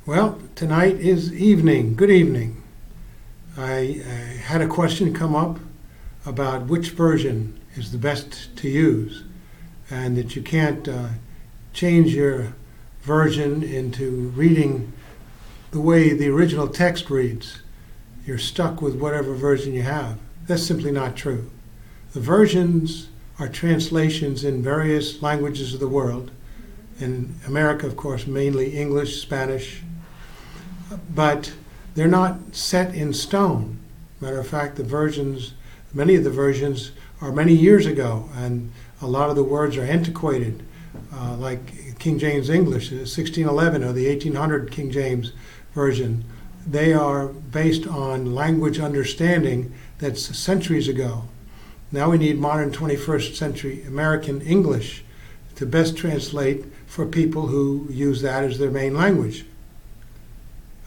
Well, tonight is evening. Good evening. I had a question come up about which version is the best to use, and that you can't change your version into reading the way the original text reads. You're stuck with whatever version you have. That's simply not true. The versions are translations in various languages of the world. In America, of course, mainly English, Spanish, but they're not set in stone. Matter of fact, many of the versions are many years ago, and a lot of the words are antiquated, like King James English, 1611, or the 1800 King James Version. They are based on language understanding that's centuries ago. Now we need modern 21st century American English to best translate for people who use that as their main language.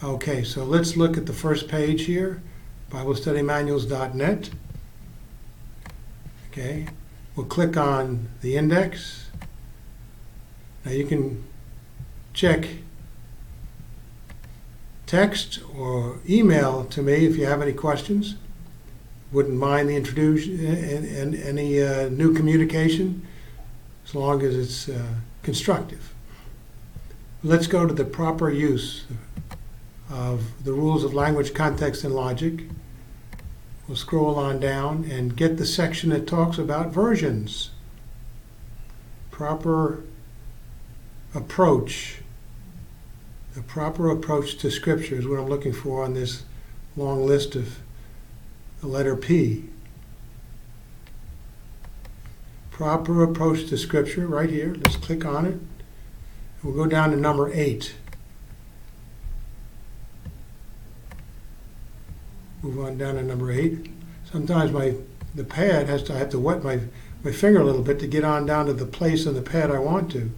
Okay, so let's look at the first page here, BibleStudyManuals.net. Okay, we'll click on the index. Now you can check text or email to me if you have any questions. Wouldn't mind the introduction and any new communication, as long as it's constructive. Let's go to the proper use of the rules of language, context, and logic. We'll scroll on down and get the section that talks about versions. Proper approach. The proper approach to Scripture is what I'm looking for on this long list of the letter P. Proper approach to Scripture, right here. Let's click on it. We'll go down to number 8. Move on down to number 8. Sometimes the pad I have to wet my finger a little bit to get on down to the place on the pad I want to.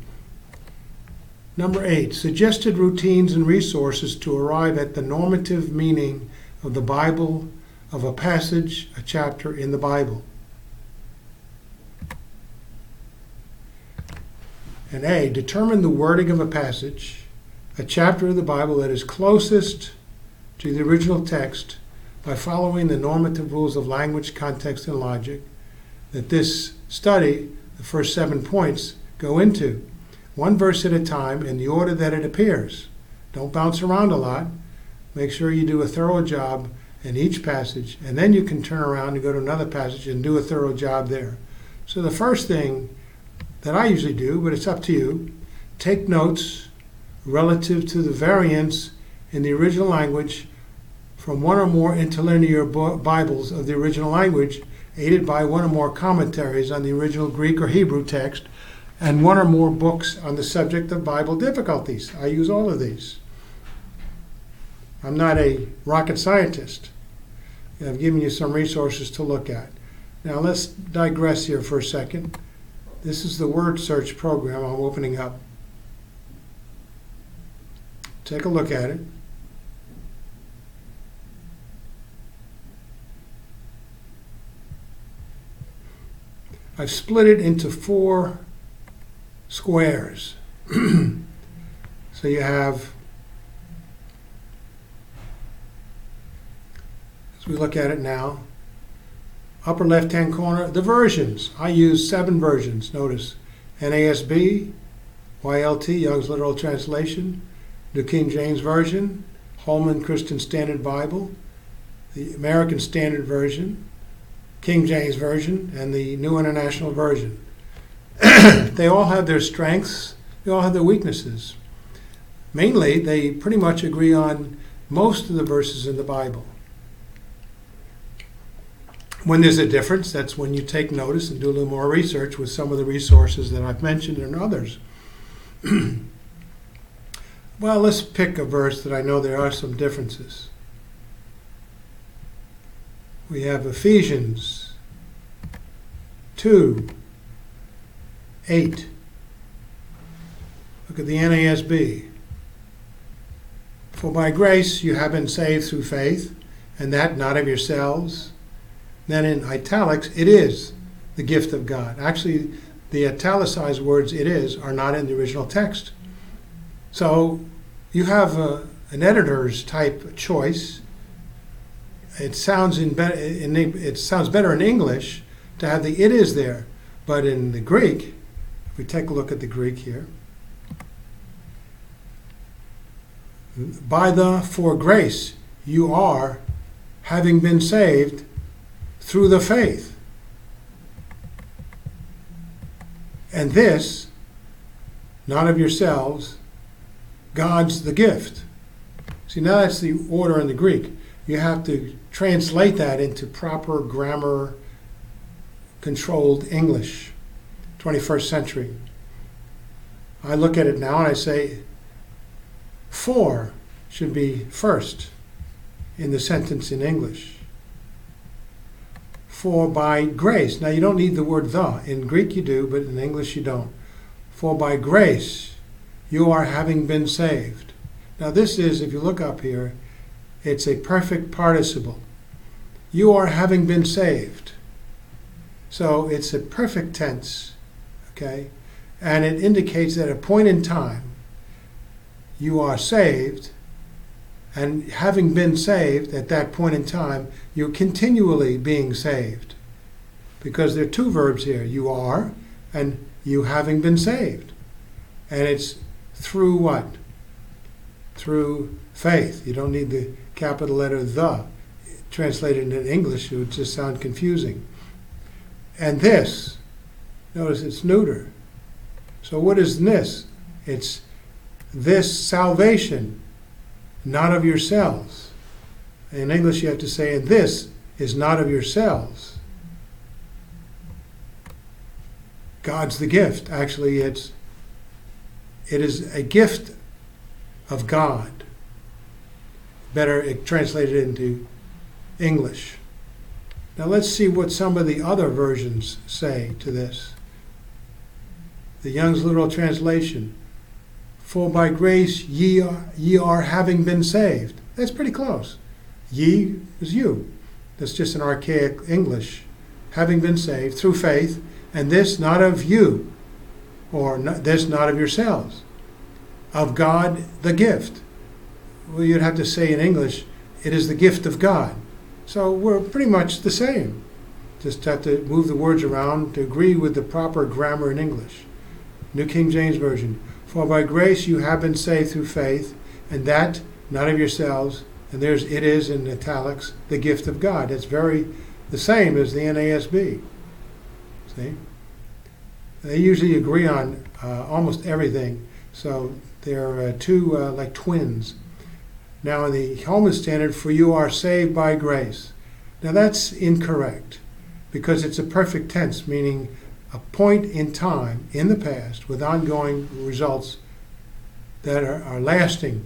Number 8, suggested routines and resources to arrive at the normative meaning of the Bible, of a passage, a chapter in the Bible. And A, determine the wording of a passage, a chapter of the Bible that is closest to the original text by following the normative rules of language, context, and logic that this study, the first 7 points, go into. One verse at a time in the order that it appears. Don't bounce around a lot. Make sure you do a thorough job in each passage, and then you can turn around and go to another passage and do a thorough job there. So the first thing that I usually do, but it's up to you, take notes relative to the variants in the original language from one or more interlinear Bibles of the original language, aided by one or more commentaries on the original Greek or Hebrew text, and one or more books on the subject of Bible difficulties. I use all of these. I'm not a rocket scientist. I've given you some resources to look at. Now let's digress here for a second. This is the word search program I'm opening up. Take a look at it. I've split it into 4 squares. So you have, as we look at it now, upper left-hand corner, the versions. I use 7 versions. Notice NASB, YLT, Young's Literal Translation, New King James Version, Holman Christian Standard Bible, the American Standard Version, King James Version, and the New International Version. They all have their strengths. They all have their weaknesses. Mainly, they pretty much agree on most of the verses in the Bible. When there's a difference, that's when you take notice and do a little more research with some of the resources that I've mentioned and others. Well, let's pick a verse that I know there are some differences. We have Ephesians 2:8. Look at the NASB. For by grace you have been saved through faith, and that not of yourselves. Then in italics, it is the gift of God. Actually, the italicized words "it is" are not in the original text. So You have an editor's type choice. It sounds it sounds better in English to have the "it is" there, but in the Greek, if we take a look at the Greek here, for grace you are, having been saved through the faith. And this, not of yourselves, God's the gift. See, now that's the order in the Greek. You have to translate that into proper grammar controlled English, 21st century. I look at it now and I say, for should be first in the sentence in English. For by grace. Now you don't need the word the. In Greek you do, but in English you don't. For by grace you are having been saved. Now this is, if you look up here, it's a perfect participle. You are having been saved. So it's a perfect tense, okay? And it indicates that at a point in time, you are saved, and having been saved at that point in time, you're continually being saved. Because there are two verbs here, you are and you having been saved. And it's through what? Through faith. You don't need the capital letter the. Translated in English, it would just sound confusing. And this, notice it's neuter. So what is this? It's this salvation, not of yourselves. In English you have to say, and this is not of yourselves. God's the gift. Actually, it is a gift of God. Better translated into English. Now let's see what some of the other versions say to this. The Young's Literal Translation. For by grace ye are having been saved. That's pretty close. Ye is you. That's just an archaic English. Having been saved through faith, and this not of you, or this not of yourselves. Of God the gift. Well, you'd have to say in English, it is the gift of God. So we're pretty much the same. Just have to move the words around to agree with the proper grammar in English. New King James Version. For by grace you have been saved through faith, and that not of yourselves. And there's it is in italics, the gift of God. That's very the same as the NASB. See? They usually agree on almost everything. So they're two like twins. Now in the Holman Standard, for you are saved by grace. Now that's incorrect because it's a perfect tense, meaning a point in time in the past with ongoing results that are lasting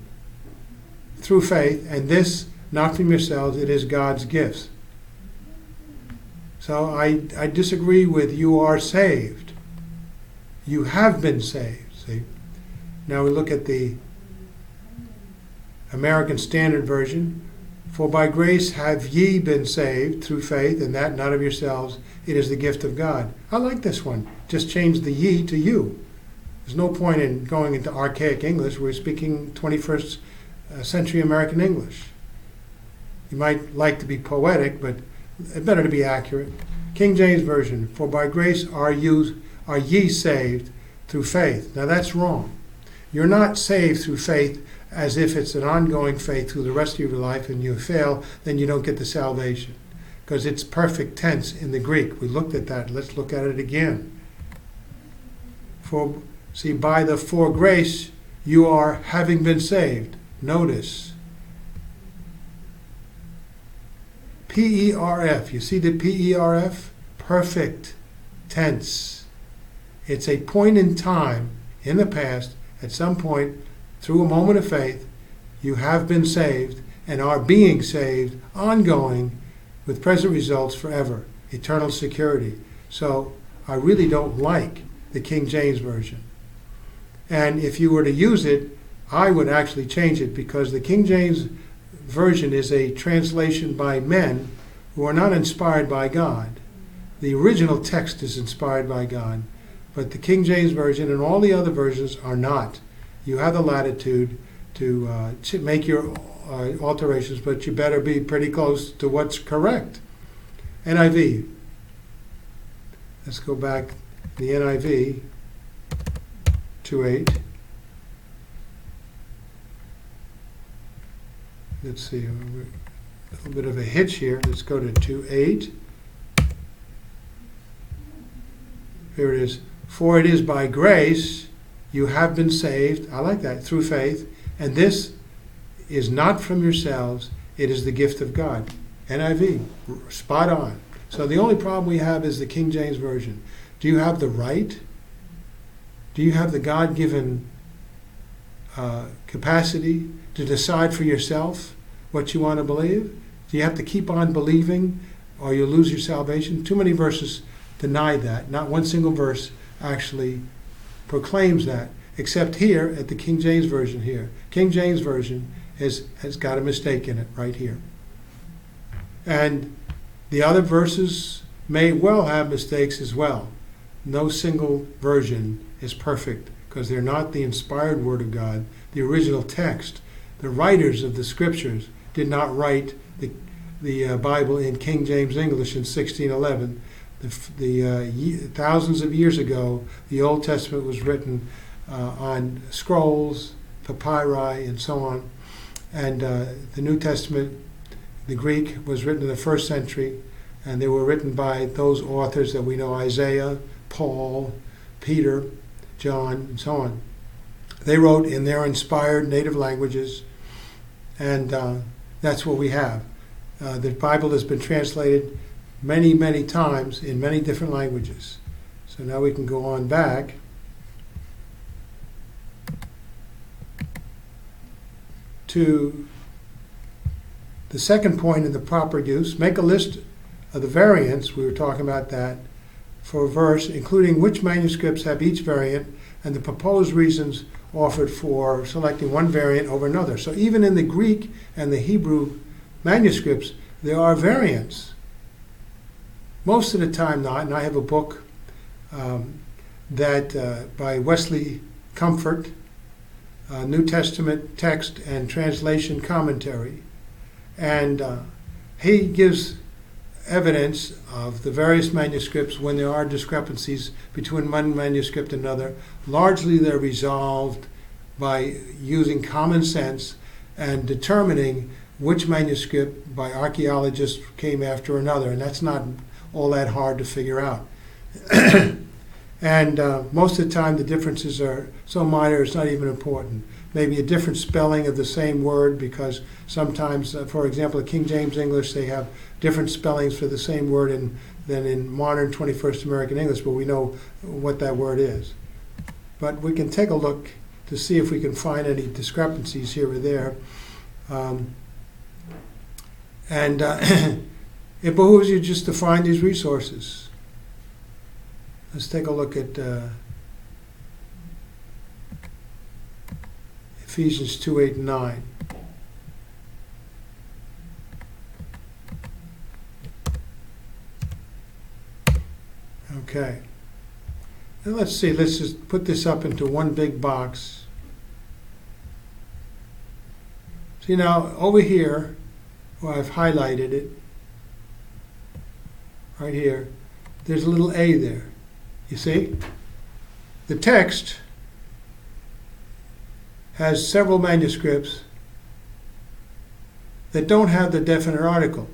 through faith, and this not from yourselves, it is God's gifts. So I disagree with you are saved. You have been saved, see? Now we look at the American Standard Version. For by grace have ye been saved through faith, and that not of yourselves, it is the gift of God. I like this one. Just change the ye to you. There's no point in going into archaic English. We're speaking 21st century American English. You might like to be poetic, but it's better to be accurate. King James Version, for by grace are ye saved through faith. Now that's wrong. You're not saved through faith as if it's an ongoing faith through the rest of your life, and you fail, then you don't get the salvation. Because it's perfect tense in the Greek. We looked at that. Let's look at it again. For grace you are having been saved. Notice. P-E-R-F. You see the P-E-R-F? Perfect tense. It's a point in time in the past, at some point, through a moment of faith, you have been saved and are being saved, ongoing, with present results forever, eternal security. So I really don't like the King James Version. And if you were to use it, I would actually change it, because the King James Version is a translation by men who are not inspired by God. The original text is inspired by God, but the King James Version and all the other versions are not. You have the latitude make your alterations, but you better be pretty close to what's correct. NIV. Let's go back. The NIV 2:8. Let's see, a little bit of a hitch here. Let's go to 2:8. Here it is. For it is by grace you have been saved. I like that. Through faith. And this is not from yourselves. It is the gift of God. NIV. Spot on. So the only problem we have is the King James Version. Do you have the right? Do you have the God-given capacity to decide for yourself what you want to believe? Do you have to keep on believing or you lose your salvation? Too many verses deny that. Not one single verse actually proclaims that, except here at the King James Version here. King James Version has got a mistake in it right here. And the other verses may well have mistakes as well. No single version is perfect because they're not the inspired Word of God, the original text. The writers of the Scriptures did not write the Bible in King James English in 1611. Thousands of years ago, the Old Testament was written on scrolls, papyri, and so on. And the New Testament, the Greek, was written in the first century, and they were written by those authors that we know, Isaiah, Paul, Peter, John, and so on. They wrote in their inspired native languages, and that's what we have. The Bible has been translated many, many times in many different languages. So now we can go on back. To the second point in the proper use, make a list of the variants, we were talking about that, for a verse, including which manuscripts have each variant and the proposed reasons offered for selecting one variant over another. So even in the Greek and the Hebrew manuscripts, there are variants. Most of the time not, and I have a book by Wesley Comfort, New Testament Text and Translation Commentary, and he gives evidence of the various manuscripts when there are discrepancies between one manuscript and another. Largely they're resolved by using common sense and determining which manuscript by archaeologists came after another, and that's not all that hard to figure out. And most of the time the differences are so minor it's not even important. Maybe a different spelling of the same word, because sometimes, for example, in King James English, they have different spellings for the same word than in modern 21st American English, but we know what that word is. But we can take a look to see if we can find any discrepancies here or there. It behooves you just to find these resources. Let's take a look at Ephesians 2:8 and 9. Okay. And let's see, let's just put this up into one big box. See now, over here, where I've highlighted it, right here, there's a little A there. You see? The text has several manuscripts that don't have the definite article.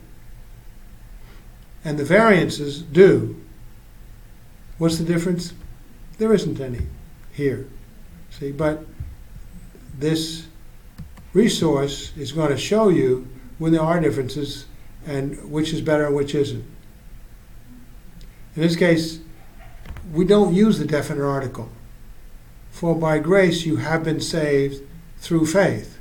And the variances do. What's the difference? There isn't any here. See, but this resource is going to show you when there are differences and which is better and which isn't. In this case, we don't use the definite article. For by grace you have been saved through faith.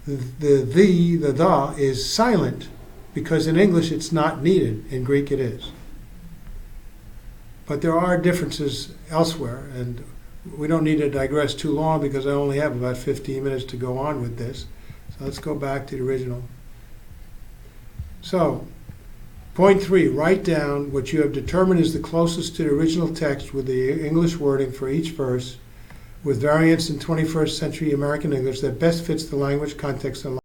The is silent because in English it's not needed. In Greek it is. But there are differences elsewhere, and we don't need to digress too long because I only have about 15 minutes to go on with this. So let's go back to the original. So, point 3, write down what you have determined is the closest to the original text with the English wording for each verse. with variants in 21st century American English that best fits the language, context, and